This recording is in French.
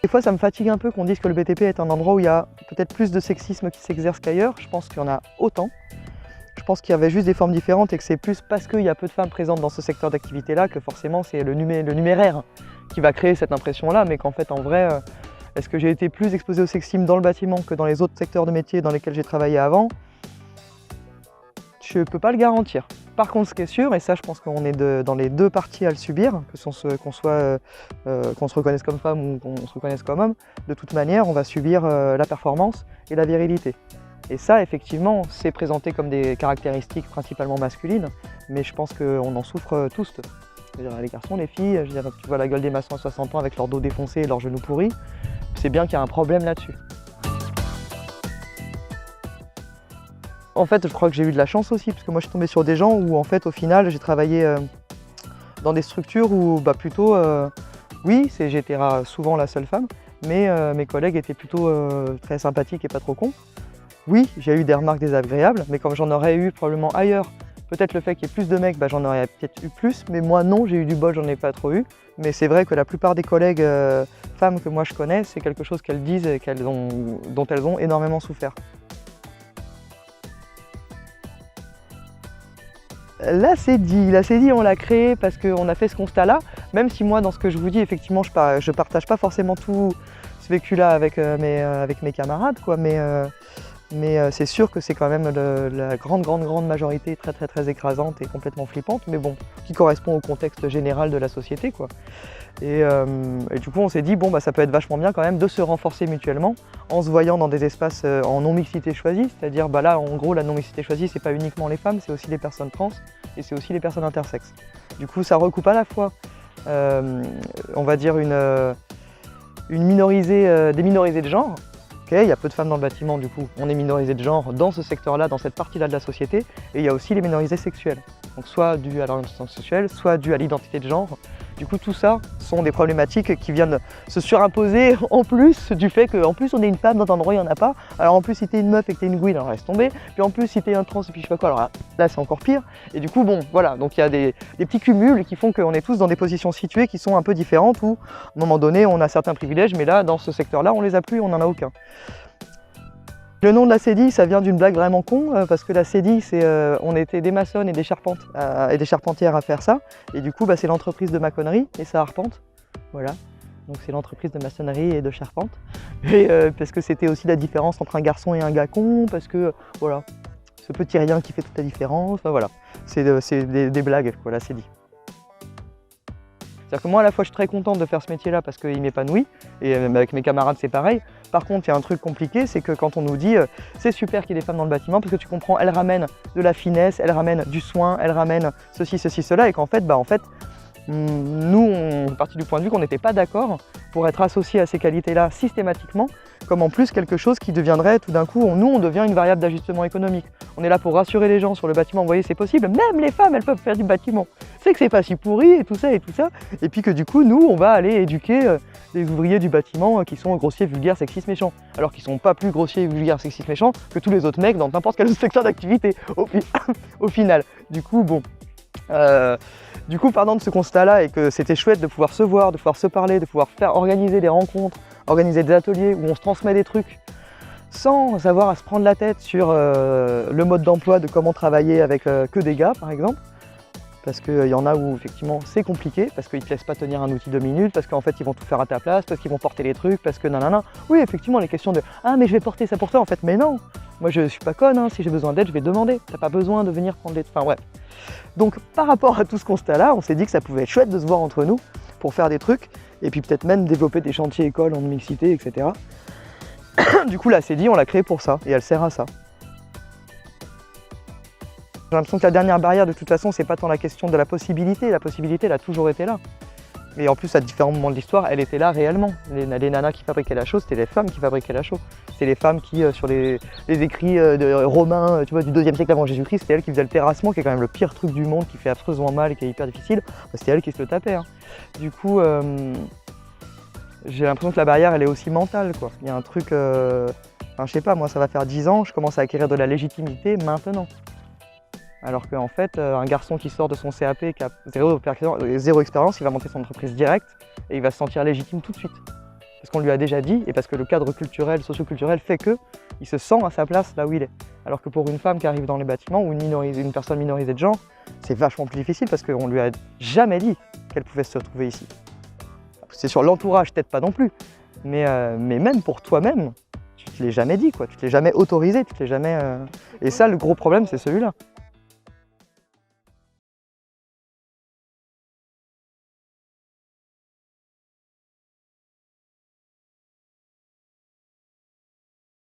Des fois, ça me fatigue un peu qu'on dise que le BTP est un endroit où il y a peut-être plus de sexisme qui s'exerce qu'ailleurs. Je pense qu'il y en a autant. Je pense qu'il y avait juste des formes différentes et que c'est plus parce qu'il y a peu de femmes présentes dans ce secteur d'activité-là que forcément c'est le numéraire qui va créer cette impression-là, mais qu'en fait, en vrai, est-ce que j'ai été plus exposée au sexisme dans le bâtiment que dans les autres secteurs de métier dans lesquels j'ai travaillé avant? Je ne peux pas le garantir. Par contre, ce qui est sûr, et ça je pense qu'on est dans les deux parties à le subir, qu'on se reconnaisse comme femme ou qu'on se reconnaisse comme homme, de toute manière on va subir la performance et la virilité. Et ça effectivement c'est présenté comme des caractéristiques principalement masculines, mais je pense qu'on en souffre tous. Les garçons, les filles, tu vois la gueule des maçons à 60 ans avec leur dos défoncé et leurs genoux pourris, c'est bien qu'il y a un problème là-dessus. En fait, je crois que j'ai eu de la chance aussi, parce que moi je suis tombée sur des gens où en fait au final j'ai travaillé dans des structures où plutôt, oui, j'étais souvent la seule femme, mais mes collègues étaient plutôt très sympathiques et pas trop cons. Oui, j'ai eu des remarques désagréables, mais comme j'en aurais eu probablement ailleurs, peut-être le fait qu'il y ait plus de mecs, j'en aurais peut-être eu plus, mais moi non, j'ai eu du bol, j'en ai pas trop eu. Mais c'est vrai que la plupart des collègues femmes que moi je connais, c'est quelque chose qu'elles disent et dont elles ont énormément souffert. La CEDI, on l'a créée parce qu'on a fait ce constat-là, même si moi, dans ce que je vous dis, effectivement, je partage pas forcément tout ce vécu-là avec mes camarades, quoi, mais c'est sûr que c'est quand même la grande majorité très écrasante et complètement flippante, mais bon, qui correspond au contexte général de la société, quoi. Et du coup, on s'est dit, bon, ça peut être vachement bien quand même de se renforcer mutuellement en se voyant dans des espaces en non-mixité choisie, c'est-à-dire là, en gros, la non-mixité choisie, c'est pas uniquement les femmes, c'est aussi les personnes trans et c'est aussi les personnes intersexes. Du coup, ça recoupe à la fois, on va dire, des minorisés de genre. Okay, il y a peu de femmes dans le bâtiment, du coup, on est minorisé de genre dans ce secteur-là, dans cette partie-là de la société, et il y a aussi les minorisés sexuels. Donc soit dû à l'orientation sexuelle, soit dû à l'identité de genre. Du coup, tout ça sont des problématiques qui viennent se surimposer en plus du fait qu'en plus on est une femme dans un endroit où il n'y en a pas. Alors en plus si t'es une meuf et que t'es une gouine, alors laisse tomber. Puis en plus si t'es un trans et puis je sais pas quoi, alors là c'est encore pire. Et du coup bon, voilà, donc il y a des petits cumuls qui font qu'on est tous dans des positions situées qui sont un peu différentes où à un moment donné on a certains privilèges, mais là dans ce secteur-là on les a plus, on n'en a aucun. Le nom de la CEDI, ça vient d'une blague vraiment con, parce que la CEDI, on était des maçonnes et des charpentières à faire ça, et du coup, c'est l'entreprise de maçonnerie et ça arpente, voilà. Donc c'est l'entreprise de maçonnerie et de charpente, et parce que c'était aussi la différence entre un garçon et un gars con, parce que, voilà, ce petit rien qui fait toute la différence, enfin voilà, c'est des blagues, quoi, la CEDI. C'est-à-dire que moi, à la fois, je suis très contente de faire ce métier-là parce qu'il m'épanouit, et avec mes camarades, c'est pareil. Par contre, il y a un truc compliqué, c'est que quand on nous dit c'est super qu'il y ait des femmes dans le bâtiment, parce que tu comprends, elles ramènent de la finesse, elles ramènent du soin, elles ramènent ceci, cela, et qu'en fait, nous, on est parti du point de vue qu'on n'était pas d'accord pour être associé à ces qualités-là systématiquement, comme en plus quelque chose qui deviendrait tout d'un coup, nous, on devient une variable d'ajustement économique. On est là pour rassurer les gens sur le bâtiment, vous voyez, c'est possible, même les femmes, elles peuvent faire du bâtiment. C'est que c'est pas si pourri et tout ça, et puis que du coup, nous, on va aller éduquer les ouvriers du bâtiment qui sont grossiers, vulgaires, sexistes, méchants, alors qu'ils sont pas plus grossiers, vulgaires, sexistes, méchants que tous les autres mecs dans n'importe quel secteur d'activité, au final. Du coup, bon... Du coup, partant de ce constat-là et que c'était chouette de pouvoir se voir, de pouvoir se parler, de pouvoir organiser des rencontres, organiser des ateliers où on se transmet des trucs sans avoir à se prendre la tête sur le mode d'emploi, de comment travailler avec que des gars, par exemple. Parce qu'il y en a où effectivement c'est compliqué, parce qu'ils ne te laissent pas tenir un outil 2 minutes, parce qu'en fait ils vont tout faire à ta place, parce qu'ils vont porter les trucs, parce que nanana. Oui, effectivement, les questions de « Ah, mais je vais porter ça pour toi », en fait, mais non. Moi je suis pas conne, hein. Si j'ai besoin d'aide, je vais demander. T'as pas besoin de venir prendre les... Enfin, ouais. Donc par rapport à tout ce constat-là, on s'est dit que ça pouvait être chouette de se voir entre nous pour faire des trucs, et puis peut-être même développer des chantiers écoles en mixité, etc. Du coup, la CEDI, on l'a créée pour ça, et elle sert à ça. J'ai l'impression que la dernière barrière, de toute façon, c'est pas tant la question de la possibilité elle a toujours été là. Et en plus, à différents moments de l'histoire, elle était là réellement. Les nanas qui fabriquaient la chose, c'était les femmes qui fabriquaient la chose. C'est les femmes qui, sur les écrits romains, tu vois, du 2e siècle avant Jésus-Christ, c'était elles qui faisaient le terrassement, qui est quand même le pire truc du monde, qui fait affreusement mal et qui est hyper difficile. C'était elles qui se le tapaient. Hein. Du coup, j'ai l'impression que la barrière, elle est aussi mentale, quoi. Il y a un truc, enfin, je sais pas, moi, ça va faire 10 ans, je commence à acquérir de la légitimité maintenant. Alors qu'en fait, un garçon qui sort de son CAP et qui a zéro expérience, il va monter son entreprise directe et il va se sentir légitime tout de suite. parce qu'on lui a déjà dit et parce que le cadre culturel, socio-culturel fait qu'il se sent à sa place là où il est. Alors que pour une femme qui arrive dans les bâtiments ou une personne minorisée de genre, c'est vachement plus difficile parce qu'on lui a jamais dit qu'elle pouvait se retrouver ici. C'est sur l'entourage, peut-être pas non plus, mais même pour toi-même, tu te l'es jamais dit, quoi. Tu te l'es jamais autorisé, tu te l'es jamais. Et ça, le gros problème, c'est celui-là.